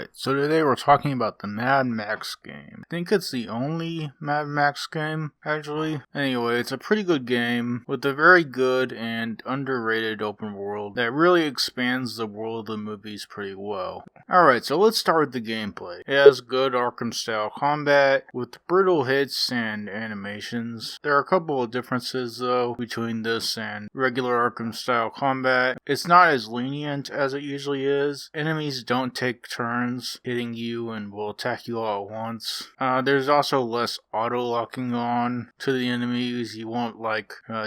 Alright, so today we're talking about the Mad Max game. I think it's the only Mad Max game, actually. Anyway, it's a pretty good game with a very good and underrated open world that really expands the world of the movies pretty well. Alright, so let's start with the gameplay. It has good Arkham-style combat with brutal hits and animations. There are a couple of differences, though, between this and regular Arkham-style combat. It's not as lenient as it usually is. Enemies don't take turns hitting you and will attack you all at once. There's also less auto-locking on to the enemies. You won't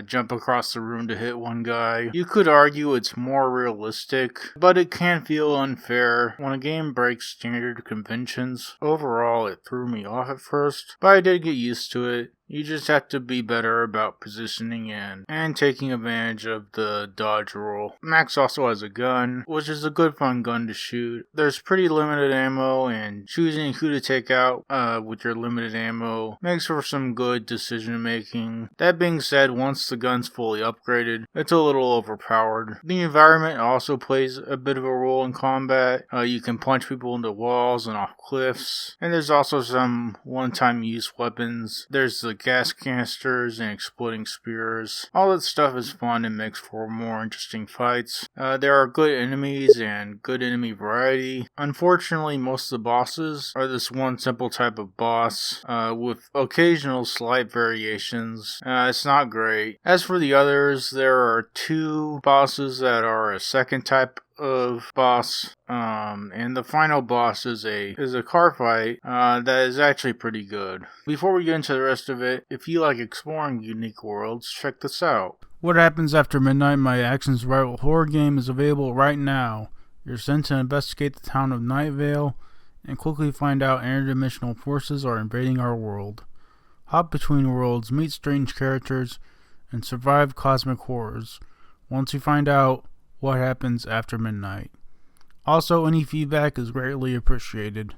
jump across the room to hit one guy. You could argue it's more realistic, but it can feel unfair when a game breaks standard conventions. Overall, it threw me off at first, but I did get used to it. You just have to be better about positioning and taking advantage of the dodge roll. Max also has a gun, which is a good fun gun to shoot. There's pretty limited ammo, and choosing who to take out with your limited ammo makes for some good decision making. That being said, once the gun's fully upgraded, it's a little overpowered. The environment also plays a bit of a role in combat. You can punch people into walls and off cliffs, and there's also some one-time use weapons. There's the gas canisters and exploding spears. All that stuff is fun and makes for more interesting fights. There are good enemies and good enemy variety. Unfortunately, most of the bosses are this one simple type of boss with occasional slight variations. It's not great. As for the others, there are two bosses that are a second type of boss, and the final boss is a car fight that is actually pretty good. Before we get into the rest of it, if you like exploring unique worlds, check this out. What Happens After Midnight, my action survival horror game, is available right now. You're sent to investigate the town of Night Vale and quickly find out interdimensional forces are invading our world. Hop between worlds, meet strange characters, and survive cosmic horrors. Once you find out what happens after midnight. Also, any feedback is greatly appreciated.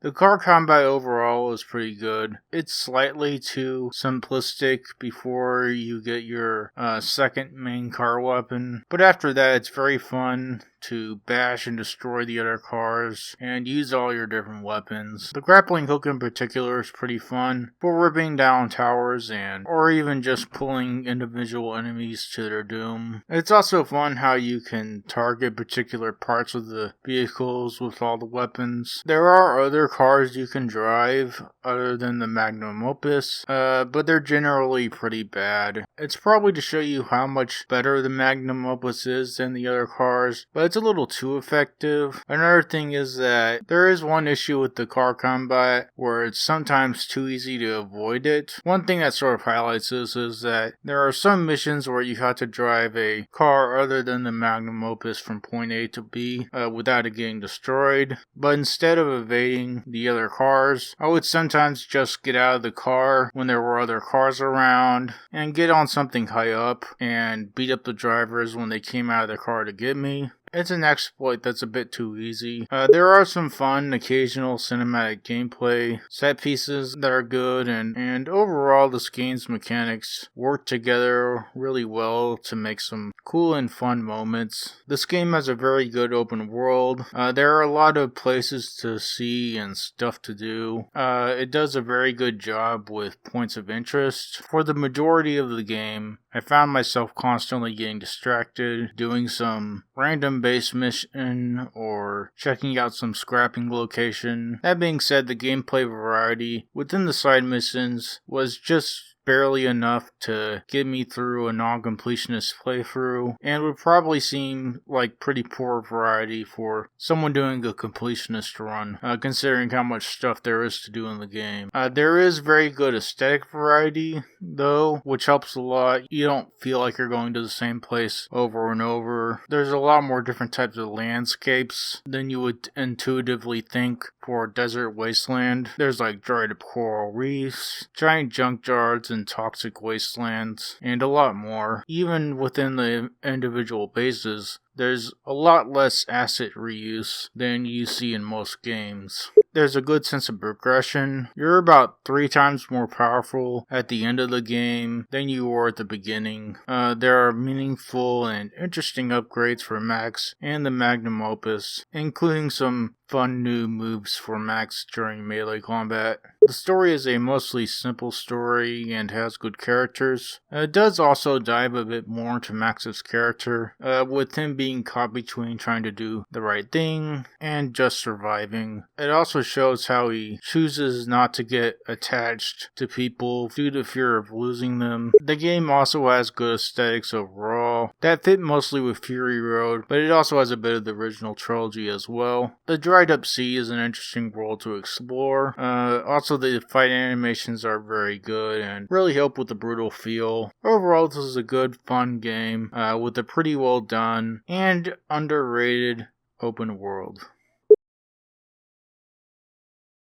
The car combat overall is pretty good. It's slightly too simplistic before you get your second main car weapon, but after that it's very fun to bash and destroy the other cars and use all your different weapons. The grappling hook in particular is pretty fun for ripping down towers or even just pulling individual enemies to their doom. It's also fun how you can target particular parts of the vehicles with all the weapons. There are other cars you can drive other than the Magnum Opus, but they're generally pretty bad. It's probably to show you how much better the Magnum Opus is than the other cars, but it's a little too effective. Another thing is that there is one issue with the car combat where it's sometimes too easy to avoid it. One thing that sort of highlights this is that there are some missions where you have to drive a car other than the Magnum Opus from point A to B without it getting destroyed, but instead of evading the other cars, I would sometimes just get out of the car when there were other cars around and get on something high up and beat up the drivers when they came out of their car to get me. It's an exploit that's a bit too easy. There are some fun, occasional cinematic gameplay set pieces that are good, and overall this game's mechanics work together really well to make some cool and fun moments. This game has a very good open world. There are a lot of places to see and stuff to do. It does a very good job with points of interest. For the majority of the game, I found myself constantly getting distracted, doing some random base mission or checking out some scrapping location. That being said, the gameplay variety within the side missions was just barely enough to get me through a non-completionist playthrough, and would probably seem like pretty poor variety for someone doing a completionist run, considering how much stuff there is to do in the game. There is very good aesthetic variety, though, which helps a lot. You don't feel like you're going to the same place over and over. There's a lot more different types of landscapes than you would intuitively think for a desert wasteland. There's like dried up coral reefs, giant junkyards, and toxic wastelands, and a lot more. Even within the individual bases, there's a lot less asset reuse than you see in most games. There's a good sense of progression. You're about 3 times more powerful at the end of the game than you were at the beginning. There are meaningful and interesting upgrades for Max and the Magnum Opus, including some fun new moves for Max during melee combat. The story is a mostly simple story and has good characters. It does also dive a bit more into Max's character, with him being caught between trying to do the right thing and just surviving. It also shows how he chooses not to get attached to people due to fear of losing them. The game also has good aesthetics overall that fit mostly with Fury Road, but it also has a bit of the original trilogy as well. The dried up sea is an interesting world to explore. Also, the fight animations are very good and really help with the brutal feel. Overall, this is a good, fun game with a pretty well done and underrated open world.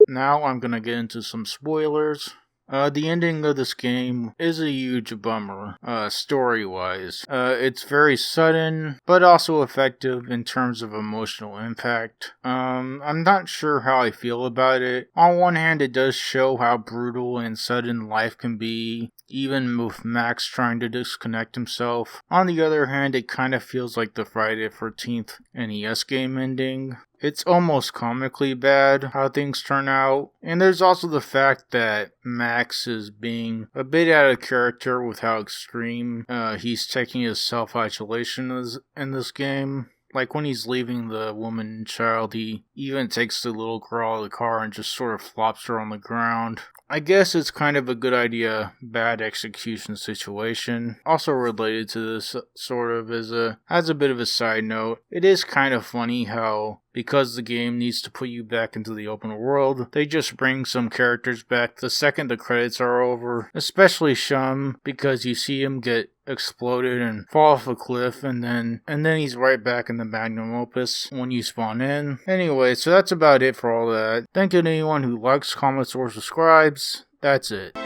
Now I'm gonna get into some spoilers. The ending of this game is a huge bummer, story-wise. It's very sudden, but also effective in terms of emotional impact. I'm not sure how I feel about it. On one hand, it does show how brutal and sudden life can be, even with Max trying to disconnect himself. On the other hand, it kind of feels like the Friday the 13th NES game ending. It's almost comically bad how things turn out. And there's also the fact that Max is being a bit out of character with how extreme he's taking his self-isolation in this game. Like when he's leaving the woman and child, he even takes the little girl out of the car and just sort of flops her on the ground. I guess it's kind of a good idea, bad execution situation. Also related to this sort of as a bit of a side note, it is kind of funny how because the game needs to put you back into the open world, they just bring some characters back the second the credits are over, especially Shum, because you see him get exploded and fall off a cliff, and then he's right back in the magnum opus when you spawn in. Anyway, so that's about it for all that. Thank you to anyone who likes, comments, or subscribes. That's it.